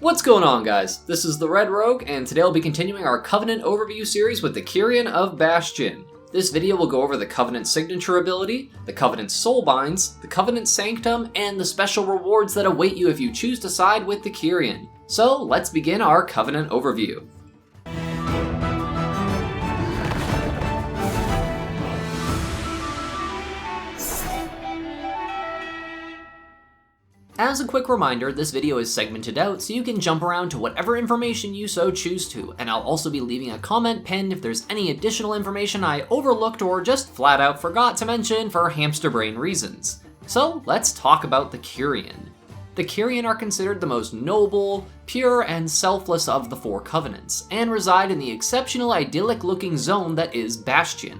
What's going on, guys? This is the Red Rogue, and today I'll be continuing our Covenant overview series with the Kyrian of Bastion. This video will go over the Covenant signature ability, the Covenant Soulbinds, the Covenant Sanctum, and the special rewards that await you if you choose to side with the Kyrian. So let's begin our Covenant overview. As a quick reminder, this video is segmented out so you can jump around to whatever information you so choose to, and I'll also be leaving a comment pinned if there's any additional information I overlooked or just flat out forgot to mention for hamster brain reasons. So let's talk about the Kyrian. The Kyrian are considered the most noble, pure, and selfless of the four covenants, and reside in the exceptional idyllic looking zone that is Bastion.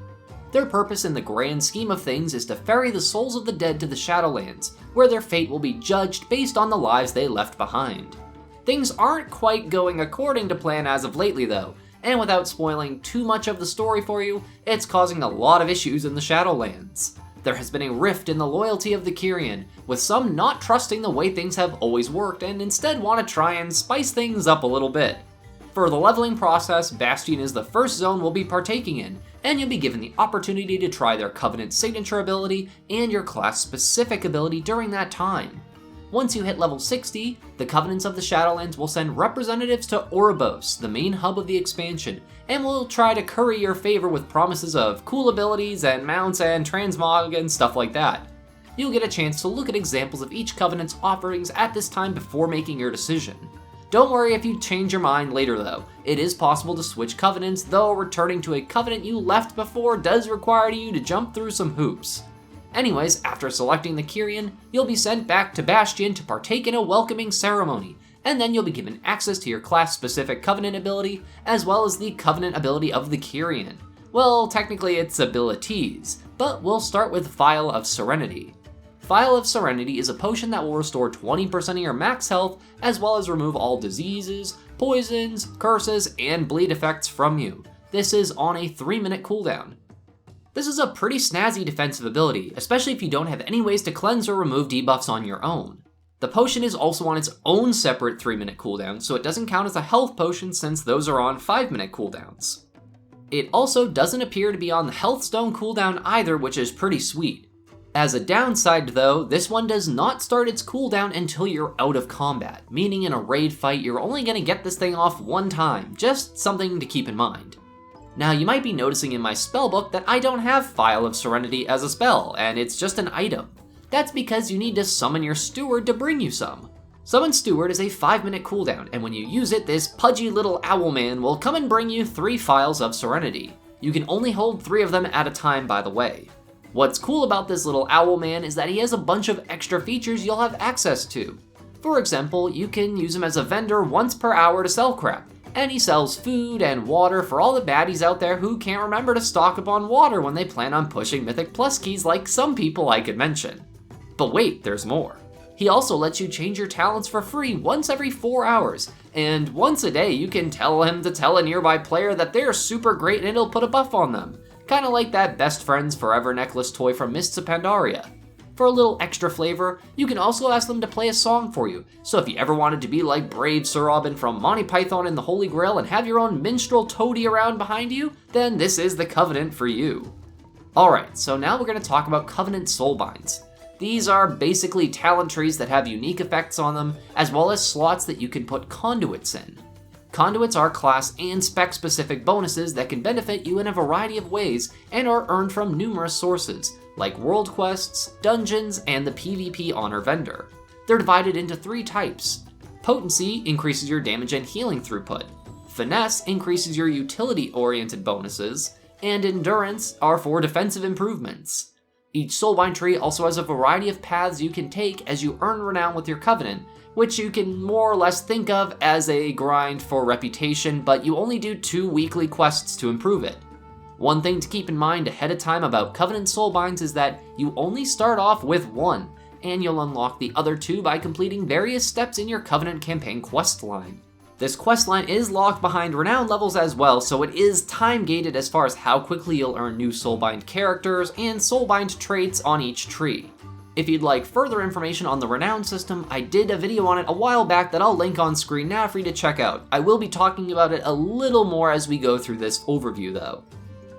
Their purpose in the grand scheme of things is to ferry the souls of the dead to the Shadowlands, where their fate will be judged based on the lives they left behind. Things aren't quite going according to plan as of lately though, and without spoiling too much of the story for you, it's causing a lot of issues in the Shadowlands. There has been a rift in the loyalty of the Kyrian, with some not trusting the way things have always worked and instead want to try and spice things up a little bit. For the leveling process, Bastion is the first zone we'll be partaking in, and you'll be given the opportunity to try their Covenant signature ability and your class-specific ability during that time. Once you hit level 60, the Covenants of the Shadowlands will send representatives to Oribos, the main hub of the expansion, and will try to curry your favor with promises of cool abilities and mounts and transmog and stuff like that. You'll get a chance to look at examples of each Covenant's offerings at this time before making your decision. Don't worry if you change your mind later though, it is possible to switch covenants, though returning to a covenant you left before does require you to jump through some hoops. Anyways, after selecting the Kyrian, you'll be sent back to Bastion to partake in a welcoming ceremony, and then you'll be given access to your class-specific covenant ability, as well as the covenant ability of the Kyrian. Well, technically it's abilities, but we'll start with Phial of Serenity. Phial of Serenity is a potion that will restore 20% of your max health, as well as remove all diseases, poisons, curses, and bleed effects from you. This is on a 3-minute cooldown. This is a pretty snazzy defensive ability, especially if you don't have any ways to cleanse or remove debuffs on your own. The potion is also on its own separate 3-minute cooldown, so it doesn't count as a health potion since those are on 5-minute cooldowns. It also doesn't appear to be on the health stone cooldown either, which is pretty sweet. As a downside though, this one does not start its cooldown until you're out of combat, meaning in a raid fight you're only going to get this thing off one time, just something to keep in mind. Now you might be noticing in my spellbook that I don't have Phial of Serenity as a spell, and it's just an item. That's because you need to summon your Steward to bring you some. Summon Steward is a 5-minute cooldown, and when you use it, this pudgy little owl man will come and bring you 3 Phials of Serenity. You can only hold 3 of them at a time, by the way. What's cool about this little owl man is that he has a bunch of extra features you'll have access to. For example, you can use him as a vendor once per hour to sell crap, and he sells food and water for all the baddies out there who can't remember to stock up on water when they plan on pushing Mythic Plus keys like some people I could mention. But wait, there's more. He also lets you change your talents for free once every 4 hours, and once a day you can tell him to tell a nearby player that they're super great and it'll put a buff on them. Kinda like that Best Friends Forever necklace toy from Mists of Pandaria. For a little extra flavor, you can also ask them to play a song for you, so if you ever wanted to be like brave Sir Robin from Monty Python and the Holy Grail and have your own minstrel toady around behind you, then this is the Covenant for you. Alright, so now we're going to talk about Covenant Soulbinds. These are basically talent trees that have unique effects on them, as well as slots that you can put conduits in. Conduits are class and spec-specific bonuses that can benefit you in a variety of ways and are earned from numerous sources, like world quests, dungeons, and the PvP honor vendor. They're divided into 3 types. Potency increases your damage and healing throughput. Finesse increases your utility-oriented bonuses, and Endurance are for defensive improvements. Each Soulbind tree also has a variety of paths you can take as you earn Renown with your Covenant, which you can more or less think of as a grind for reputation, but you only do 2 weekly quests to improve it. One thing to keep in mind ahead of time about Covenant Soulbinds is that you only start off with 1, and you'll unlock the other 2 by completing various steps in your Covenant campaign quest line. This questline is locked behind Renown levels as well, so it is time-gated as far as how quickly you'll earn new Soulbind characters and Soulbind traits on each tree. If you'd like further information on the Renown system, I did a video on it a while back that I'll link on screen now for you to check out. I will be talking about it a little more as we go through this overview though.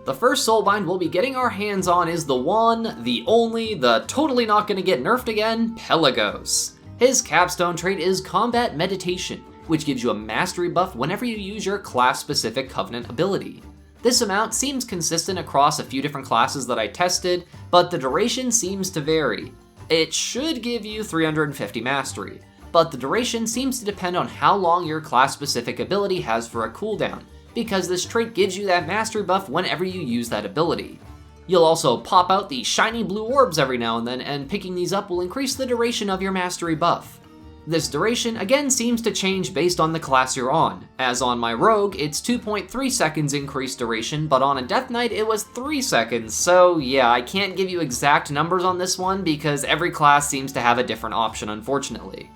The first Soulbind we'll be getting our hands on is the one, the only, the totally not gonna get nerfed again, Pelagos. His capstone trait is Combat Meditation, which gives you a mastery buff whenever you use your class-specific Covenant ability. This amount seems consistent across a few different classes that I tested, but the duration seems to vary. It should give you 350 mastery, but the duration seems to depend on how long your class-specific ability has for a cooldown, because this trait gives you that mastery buff whenever you use that ability. You'll also pop out the shiny blue orbs every now and then, and picking these up will increase the duration of your mastery buff. This duration again seems to change based on the class you're on, as on my rogue it's 2.3 seconds increased duration, but on a death knight it was 3 seconds, so yeah, I can't give you exact numbers on this one because every class seems to have a different option unfortunately.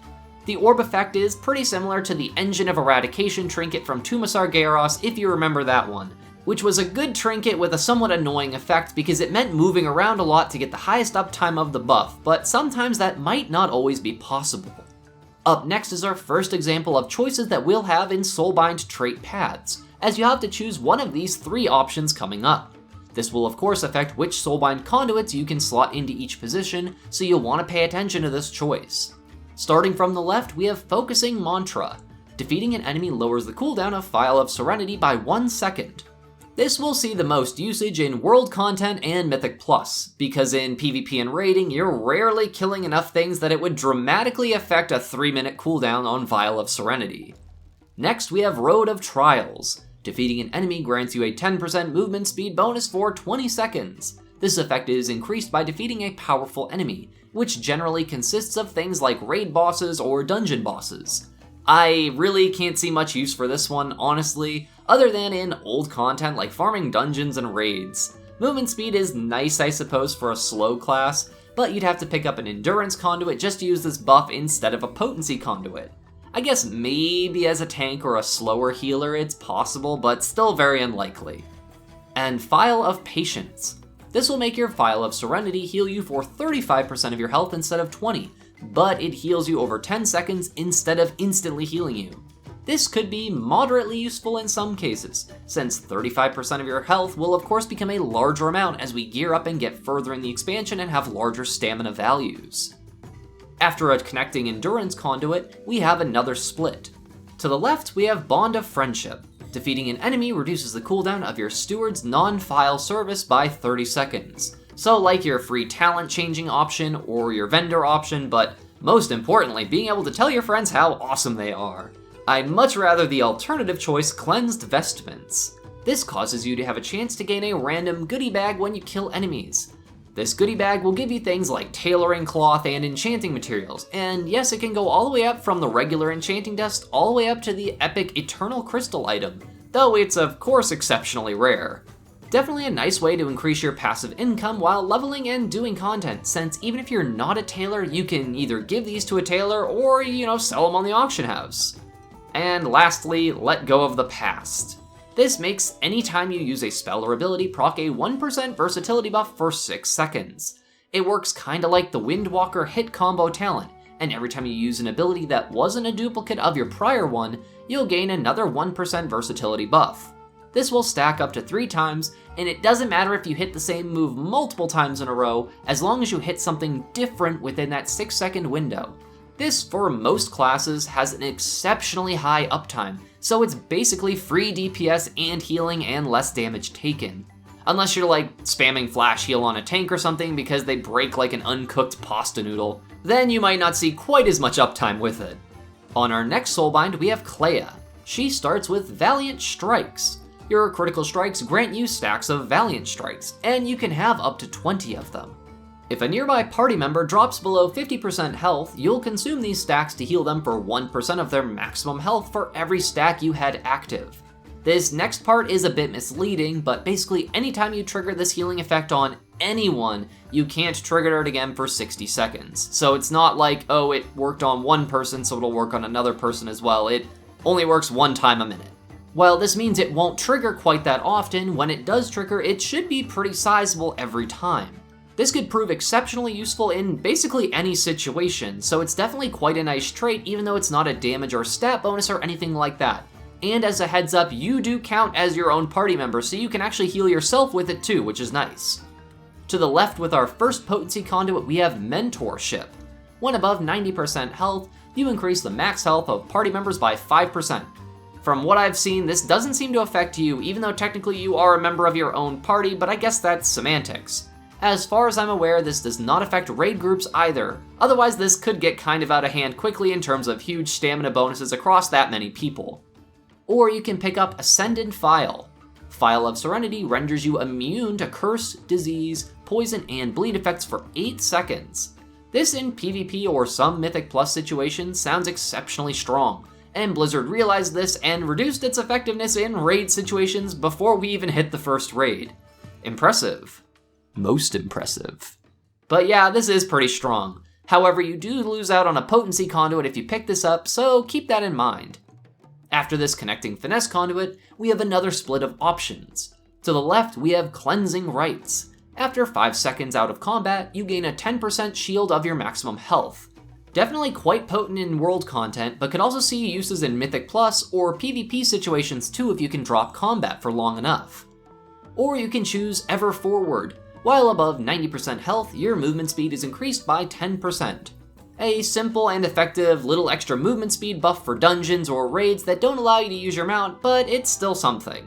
The orb effect is pretty similar to the Engine of Eradication trinket from Tumasar Gyaros if you remember that one, which was a good trinket with a somewhat annoying effect because it meant moving around a lot to get the highest uptime of the buff, but sometimes that might not always be possible. Up next is our first example of choices that we'll have in Soulbind trait paths, as you have to choose one of these 3 options coming up. This will of course affect which Soulbind conduits you can slot into each position, so you'll want to pay attention to this choice. Starting from the left, we have Focusing Mantra. Defeating an enemy lowers the cooldown of Phial of Serenity by 1 second. This will see the most usage in World Content and Mythic Plus, because in PvP and raiding, you're rarely killing enough things that it would dramatically affect a 3-minute cooldown on Phial of Serenity. Next, we have Road of Trials. Defeating an enemy grants you a 10% movement speed bonus for 20 seconds. This effect is increased by defeating a powerful enemy, which generally consists of things like raid bosses or dungeon bosses. I really can't see much use for this one, honestly, other than in old content like farming dungeons and raids. Movement speed is nice, I suppose, for a slow class, but you'd have to pick up an endurance conduit just to use this buff instead of a potency conduit. I guess maybe as a tank or a slower healer it's possible, but still very unlikely. And Phial of Patience. This will make your Phial of Serenity heal you for 35% of your health instead of 20%, but it heals you over 10 seconds instead of instantly healing you. This could be moderately useful in some cases, since 35% of your health will of course become a larger amount as we gear up and get further in the expansion and have larger stamina values. After a connecting endurance conduit, we have another split. To the left, we have Bond of Friendship. Defeating an enemy reduces the cooldown of your Steward's non-Phial service by 30 seconds. So like your free talent changing option or your vendor option, but most importantly, being able to tell your friends how awesome they are. I'd much rather the alternative choice, Cleansed Vestments. This causes you to have a chance to gain a random goodie bag when you kill enemies. This goodie bag will give you things like tailoring cloth and enchanting materials, and yes, it can go all the way up from the regular enchanting dust all the way up to the epic Eternal Crystal item, though it's of course exceptionally rare. Definitely a nice way to increase your passive income while leveling and doing content, since even if you're not a tailor, you can either give these to a tailor or, sell them on the auction house. And lastly, Let Go of the Past. This makes any time you use a spell or ability proc a 1% versatility buff for 6 seconds. It works kinda like the Windwalker hit combo talent, and every time you use an ability that wasn't a duplicate of your prior one, you'll gain another 1% versatility buff. This will stack up to 3 times, and it doesn't matter if you hit the same move multiple times in a row, as long as you hit something different within that 6-second window. This, for most classes, has an exceptionally high uptime, so it's basically free DPS and healing and less damage taken. Unless you're like spamming flash heal on a tank or something because they break like an uncooked pasta noodle, then you might not see quite as much uptime with it. On our next Soulbind, we have Kleia. She starts with Valiant Strikes. Your critical strikes grant you stacks of Valiant Strikes, and you can have up to 20 of them. If a nearby party member drops below 50% health, you'll consume these stacks to heal them for 1% of their maximum health for every stack you had active. This next part is a bit misleading, but basically anytime you trigger this healing effect on anyone, you can't trigger it again for 60 seconds. So it's not like, oh, it worked on one person, so it'll work on another person as well. It only works 1 time a minute. While this means it won't trigger quite that often, when it does trigger, it should be pretty sizable every time. This could prove exceptionally useful in basically any situation, so it's definitely quite a nice trait even though it's not a damage or stat bonus or anything like that. And as a heads up, you do count as your own party member, so you can actually heal yourself with it too, which is nice. To the left with our first potency conduit, we have Mentorship. When above 90% health, you increase the max health of party members by 5%. From what I've seen, this doesn't seem to affect you, even though technically you are a member of your own party, but I guess that's semantics. As far as I'm aware, this does not affect raid groups either. Otherwise, this could get kind of out of hand quickly in terms of huge stamina bonuses across that many people. Or you can pick up Ascendant Phial. Phial of Serenity renders you immune to curse, disease, poison, and bleed effects for 8 seconds. This in PvP or some Mythic Plus situations sounds exceptionally strong, and Blizzard realized this and reduced its effectiveness in raid situations before we even hit the first raid. Impressive. Most impressive. But yeah, this is pretty strong. However, you do lose out on a potency conduit if you pick this up, so keep that in mind. After this connecting finesse conduit, we have another split of options. To the left, we have Cleansing Rites. After 5 seconds out of combat, you gain a 10% shield of your maximum health. Definitely quite potent in world content, but could also see uses in Mythic Plus or PvP situations too if you can drop combat for long enough. Or you can choose Ever Forward. While above 90% health, your movement speed is increased by 10%. A simple and effective little extra movement speed buff for dungeons or raids that don't allow you to use your mount, but it's still something.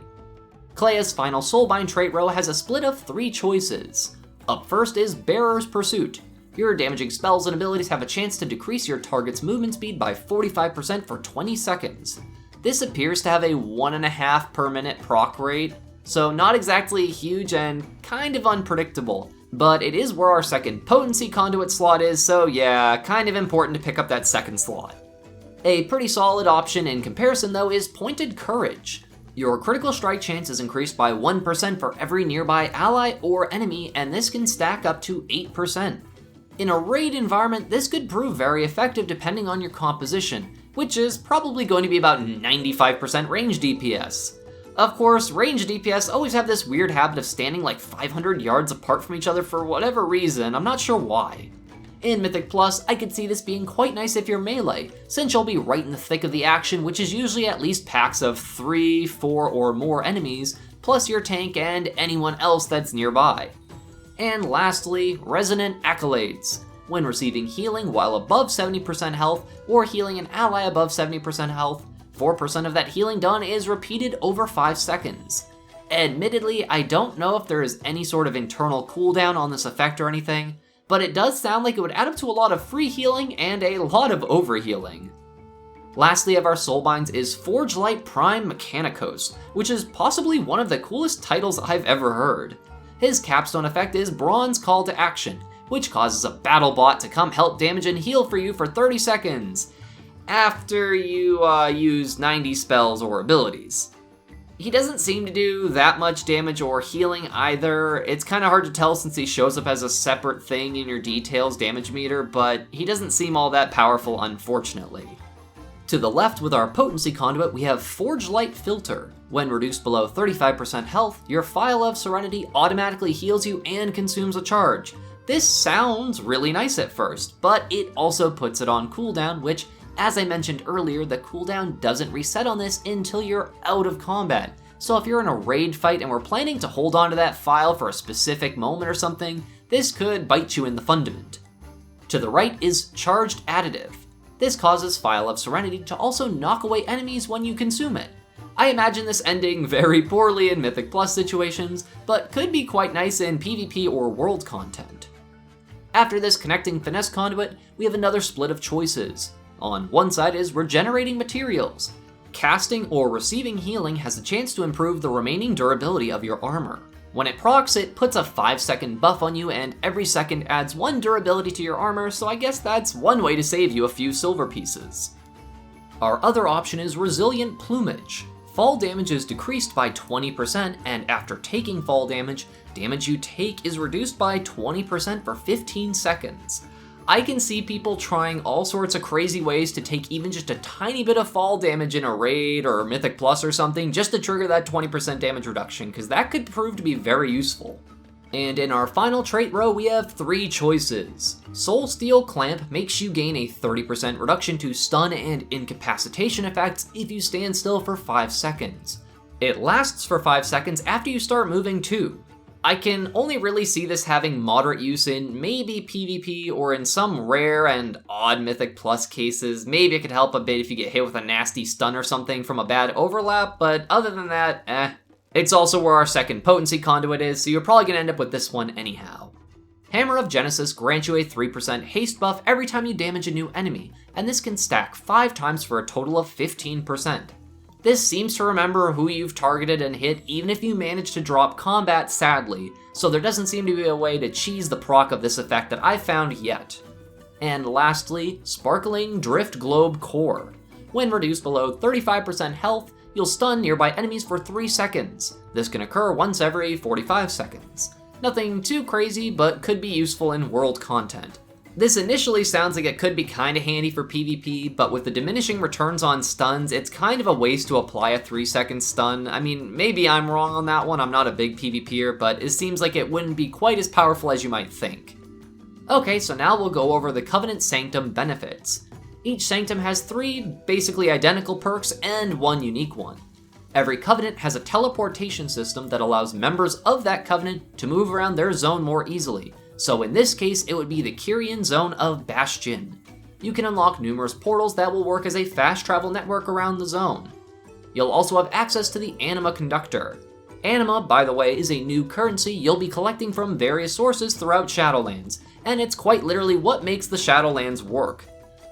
Kleia's final Soulbind trait row has a split of 3 choices. Up first is Bearer's Pursuit. Your damaging spells and abilities have a chance to decrease your target's movement speed by 45% for 20 seconds. This appears to have a 1.5 per minute proc rate, so not exactly huge and kind of unpredictable, but it is where our second potency conduit slot is, so yeah, kind of important to pick up that second slot. A pretty solid option in comparison though is Pointed Courage. Your critical strike chance is increased by 1% for every nearby ally or enemy, and this can stack up to 8%. In a raid environment, this could prove very effective depending on your composition, which is probably going to be about 95% range DPS. Of course, range DPS always have this weird habit of standing like 500 yards apart from each other for whatever reason, I'm not sure why. In Mythic Plus, I could see this being quite nice if you're melee, since you'll be right in the thick of the action, which is usually at least packs of 3, 4, or more enemies, plus your tank and anyone else that's nearby. And lastly, Resonant Accolades. When receiving healing while above 70% health, or healing an ally above 70% health, 4% of that healing done is repeated over 5 seconds. Admittedly, I don't know if there is any sort of internal cooldown on this effect or anything, but it does sound like it would add up to a lot of free healing and a lot of overhealing. Lastly of our Soulbinds is Forgelite Prime Mikanikos, which is possibly one of the coolest titles I've ever heard. His capstone effect is Bronze Call to Action, which causes a battle bot to come help damage and heal for you for 30 seconds, after you use 90 spells or abilities. He doesn't seem to do that much damage or healing either. It's kind of hard to tell since he shows up as a separate thing in your details damage meter, but he doesn't seem all that powerful, unfortunately. To the left with our potency conduit, we have Forgelite Filter. When reduced below 35% health, your Phial of Serenity automatically heals you and consumes a charge. This sounds really nice at first, but it also puts it on cooldown, which, as I mentioned earlier, the cooldown doesn't reset on this until you're out of combat. So if you're in a raid fight and we're planning to hold on to that Phial for a specific moment or something, this could bite you in the fundament. To the right is Charged Additive. This causes Phial of Serenity to also knock away enemies when you consume it. I imagine this ending very poorly in Mythic Plus situations, but could be quite nice in PvP or world content. After this connecting finesse conduit, we have another split of choices. On one side is Regenerating Materials. Casting or receiving healing has a chance to improve the remaining durability of your armor. When it procs, it puts a 5-second buff on you, and every second adds 1 durability to your armor, so I guess that's one way to save you a few silver pieces. Our other option is Resilient Plumage. Fall damage is decreased by 20%, and after taking fall damage, damage you take is reduced by 20% for 15 seconds. I can see people trying all sorts of crazy ways to take even just a tiny bit of fall damage in a raid or Mythic Plus or something just to trigger that 20% damage reduction, because that could prove to be very useful. And in our final trait row, we have 3 choices. Soul Steel Clamp makes you gain a 30% reduction to stun and incapacitation effects if you stand still for 5 seconds. It lasts for 5 seconds after you start moving too. I can only really see this having moderate use in maybe PvP or in some rare and odd Mythic Plus cases. Maybe it could help a bit if you get hit with a nasty stun or something from a bad overlap, but other than that, It's also where our second potency conduit is, so you're probably going to end up with this one anyhow. Hammer of Genesis grants you a 3% haste buff every time you damage a new enemy, and this can stack 5 times for a total of 15%. This seems to remember who you've targeted and hit even if you manage to drop combat, sadly, so there doesn't seem to be a way to cheese the proc of this effect that I've found yet. And lastly, Sparkling Drift Globe Core. When reduced below 35% health, you'll stun nearby enemies for 3 seconds. This can occur once every 45 seconds. Nothing too crazy, but could be useful in world content. This initially sounds like it could be kinda handy for PvP, but with the diminishing returns on stuns, it's kind of a waste to apply a 3-second stun. I mean, maybe I'm wrong on that one, I'm not a big PvPer, but it seems like it wouldn't be quite as powerful as you might think. Okay, so now we'll go over the Covenant Sanctum benefits. Each Sanctum has 3 basically identical perks and 1 unique one. Every Covenant has a teleportation system that allows members of that Covenant to move around their zone more easily. So in this case, it would be the Kyrian zone of Bastion. You can unlock numerous portals that will work as a fast travel network around the zone. You'll also have access to the Anima Conductor. Anima, by the way, is a new currency you'll be collecting from various sources throughout Shadowlands, and it's quite literally what makes the Shadowlands work.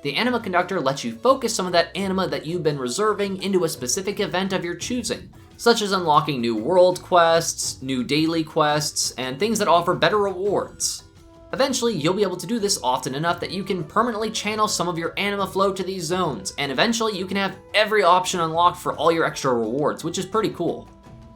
The Anima Conductor lets you focus some of that anima that you've been reserving into a specific event of your choosing, such as unlocking new world quests, new daily quests, and things that offer better rewards. Eventually, you'll be able to do this often enough that you can permanently channel some of your anima flow to these zones, and eventually you can have every option unlocked for all your extra rewards, which is pretty cool.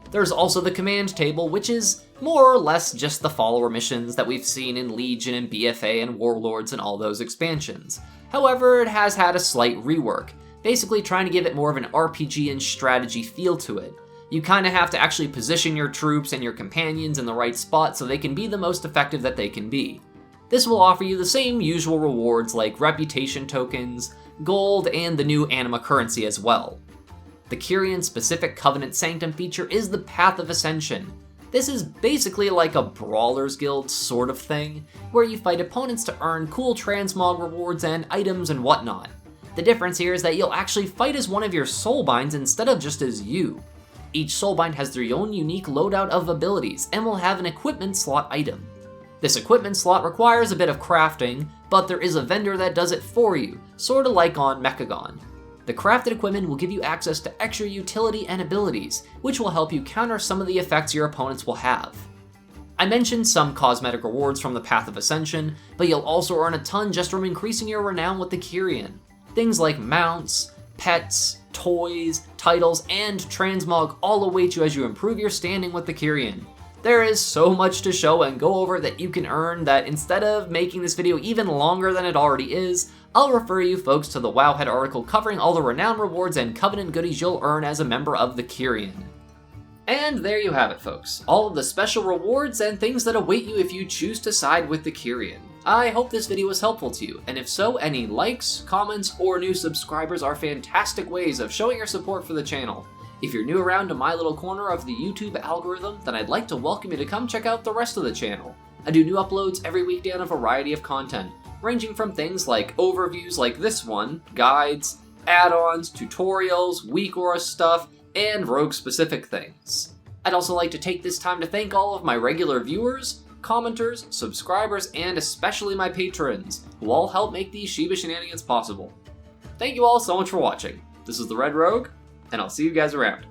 There's also the command table, which is more or less just the follower missions that we've seen in Legion and BFA and Warlords and all those expansions. However, it has had a slight rework, basically trying to give it more of an RPG and strategy feel to it. You kinda have to actually position your troops and your companions in the right spot so they can be the most effective that they can be. This will offer you the same usual rewards like reputation tokens, gold, and the new anima currency as well. The Kyrian specific Covenant Sanctum feature is the Path of Ascension. This is basically like a Brawlers Guild sort of thing, where you fight opponents to earn cool transmog rewards and items and whatnot. The difference here is that you'll actually fight as one of your Soulbinds instead of just as you. Each Soulbind has their own unique loadout of abilities and will have an equipment slot item. This equipment slot requires a bit of crafting, but there is a vendor that does it for you, sorta like on Mechagon. The crafted equipment will give you access to extra utility and abilities, which will help you counter some of the effects your opponents will have. I mentioned some cosmetic rewards from the Path of Ascension, but you'll also earn a ton just from increasing your renown with the Kyrian. Things like mounts, pets, toys, titles, and transmog all await you as you improve your standing with the Kyrian. There is so much to show and go over that you can earn that instead of making this video even longer than it already is, I'll refer you folks to the Wowhead article covering all the renown rewards and Covenant goodies you'll earn as a member of the Kyrian. And there you have it, folks. All of the special rewards and things that await you if you choose to side with the Kyrian. I hope this video was helpful to you, and if so, any likes, comments, or new subscribers are fantastic ways of showing your support for the channel. If you're new around to my little corner of the YouTube algorithm, then I'd like to welcome you to come check out the rest of the channel. I do new uploads every weekday on a variety of content, ranging from things like overviews like this one, guides, add-ons, tutorials, week aura stuff, and rogue-specific things. I'd also like to take this time to thank all of my regular viewers, commenters, subscribers, and especially my patrons, who all help make these Shiba Shenanigans possible. Thank you all so much for watching. This is the Red Rogue, and I'll see you guys around.